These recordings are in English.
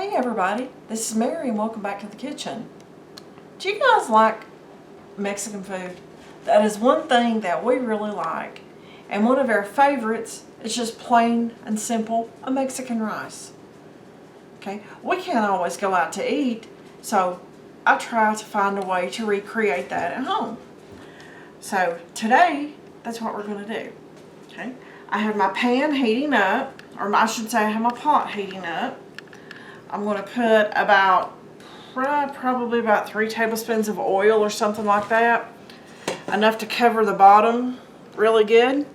Hey everybody, this is Mary and welcome back to the kitchen. Do you guys like Mexican food? That is one thing that we really like. And one of our favorites is just plain and simple a Mexican rice. Okay, we can't always go out to eat, so I try to find a way to recreate that at home. So today, that's what we're going to do. Okay, I have my pan heating up, or I should say I have my pot heating up. I'm going to put about, probably about 3 tablespoons of oil or something like that. Enough to cover the bottom really good.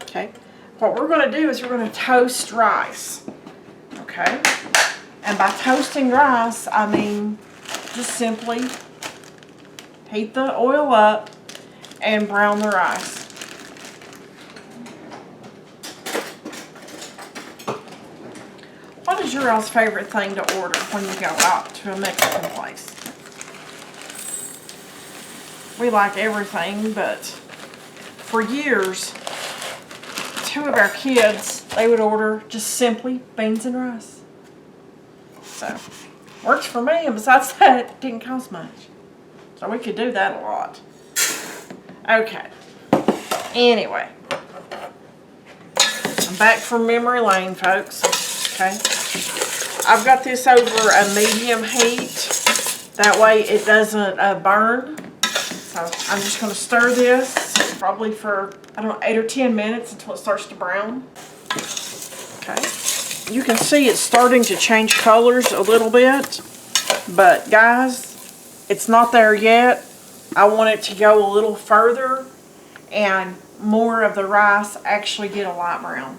Okay. What we're going to do is we're going to toast rice. Okay. And by toasting rice, I mean just simply heat the oil up and brown the rice. What is your all's favorite thing to order when you go out to a Mexican place? We like everything, but for years, 2 of our kids, they would order just simply beans and rice. So, works for me, and besides that, it didn't cost much. So we could do that a lot. Okay. Anyway. I'm back from memory lane, folks. Okay. I've got this over a medium heat. That way it doesn't burn. So I'm just going to stir this probably for, I don't know, 8 or 10 minutes until it starts to brown. Okay. You can see it's starting to change colors a little bit. But guys, it's not there yet. I want it to go a little further and more of the rice actually get a light brown.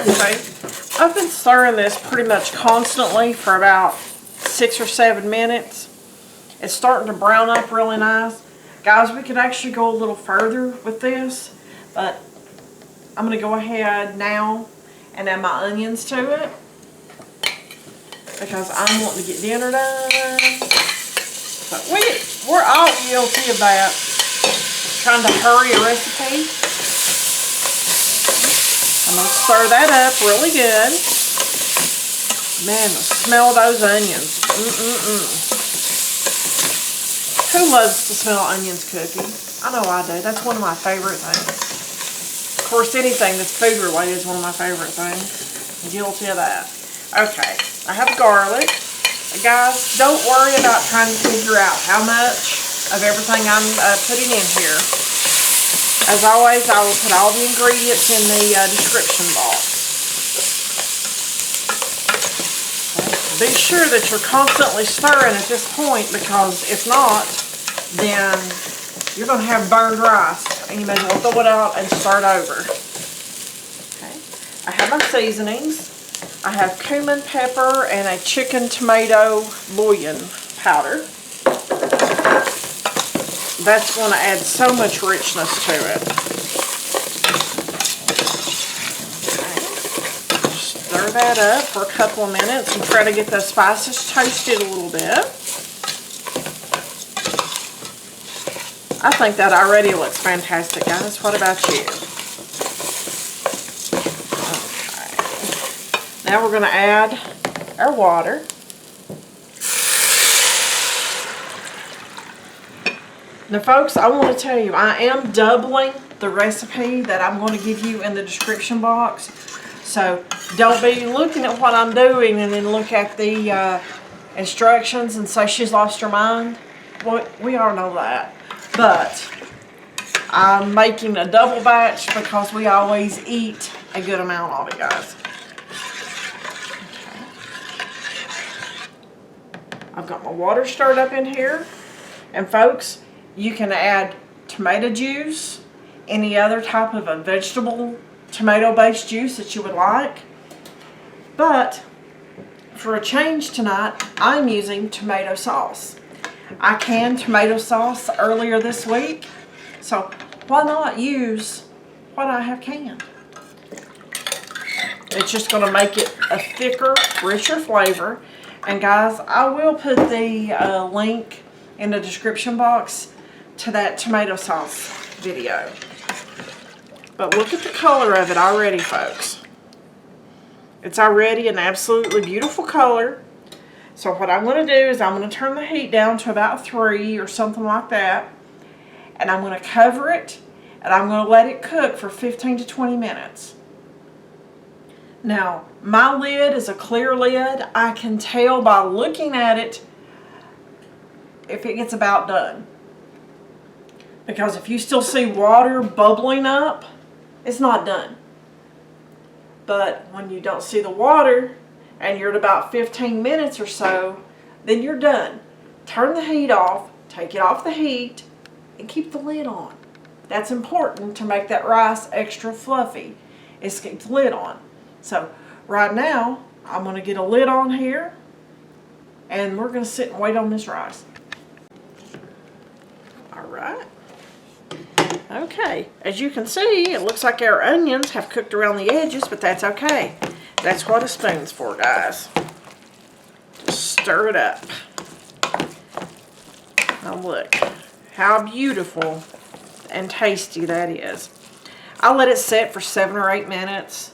Okay, I've been stirring this pretty much constantly for about 6 or 7 minutes. It's starting to brown up really nice. Guys, we could actually go a little further with this, but I'm going to go ahead now and add my onions to it because I'm wanting to get dinner done. But we're all guilty of that, trying to hurry a recipe. I'm going to stir that up really good. Man, the smell of those onions. Who loves the smell of onions cooking? I know I do. That's one of my favorite things. Of course, anything that's food related is one of my favorite things. I'm guilty of that. Okay, I have garlic. Guys, don't worry about trying to figure out how much of everything I'm putting in here. As always, I will put all the ingredients in the description box. Okay. Be sure that you're constantly stirring at this point, because if not, then you're going to have burned rice. And you may as well throw it out and start over. Okay. I have my seasonings. I have cumin, pepper, and a chicken tomato bouillon powder. That's going to add so much richness to it. Okay. Stir that up for a couple of minutes and try to get those spices toasted a little bit. I think that already looks fantastic, guys. What about you? Okay. Now we're going to add our water. Now folks, I want to tell you, I am doubling the recipe that I'm going to give you in the description box. So don't be looking at what I'm doing and then look at the instructions and say she's lost her mind. Well, we all know that. But I'm making a double batch because we always eat a good amount of it, guys. Okay. I've got my water stirred up in here. And folks, you can add tomato juice, any other type of a vegetable tomato-based juice that you would like. But for a change tonight, I'm using tomato sauce. I canned tomato sauce earlier this week, so why not use what I have canned? It's just going to make it a thicker, richer flavor. And guys, I will put the link in the description box to that tomato sauce video. But look at the color of it already, folks. It's already an absolutely beautiful color. So what I'm going to do is I'm going to turn the heat down to about 3 or something like that. And I'm going to cover it and I'm going to let it cook for 15 to 20 minutes. Now, my lid is a clear lid. I can tell by looking at it if it gets about done. Because if you still see water bubbling up, it's not done. But when you don't see the water and you're at about 15 minutes or so, then you're done. Turn the heat off, take it off the heat, and keep the lid on. That's important to make that rice extra fluffy, is keep the lid on. So right now, I'm going to get a lid on here, and we're going to sit and wait on this rice. All right. Okay, as you can see, it looks like our onions have cooked around the edges, but that's okay. That's what a spoon's for, guys. Just stir it up. Now look how beautiful and tasty that is. I let it set for 7 or 8 minutes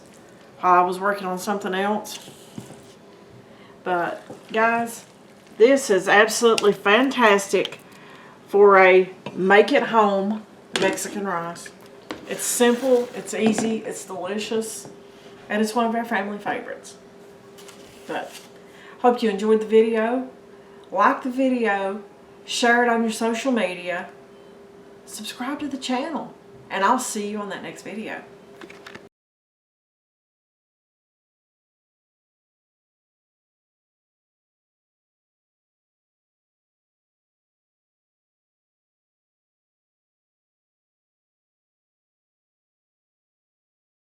while I was working on something else. But guys, this is absolutely fantastic for a make-at-home Mexican rice. It's simple, it's easy, it's delicious, and it's one of our family favorites. But hope you enjoyed the video. Like the video, share it on your social media, subscribe to the channel, and I'll see you on that next video.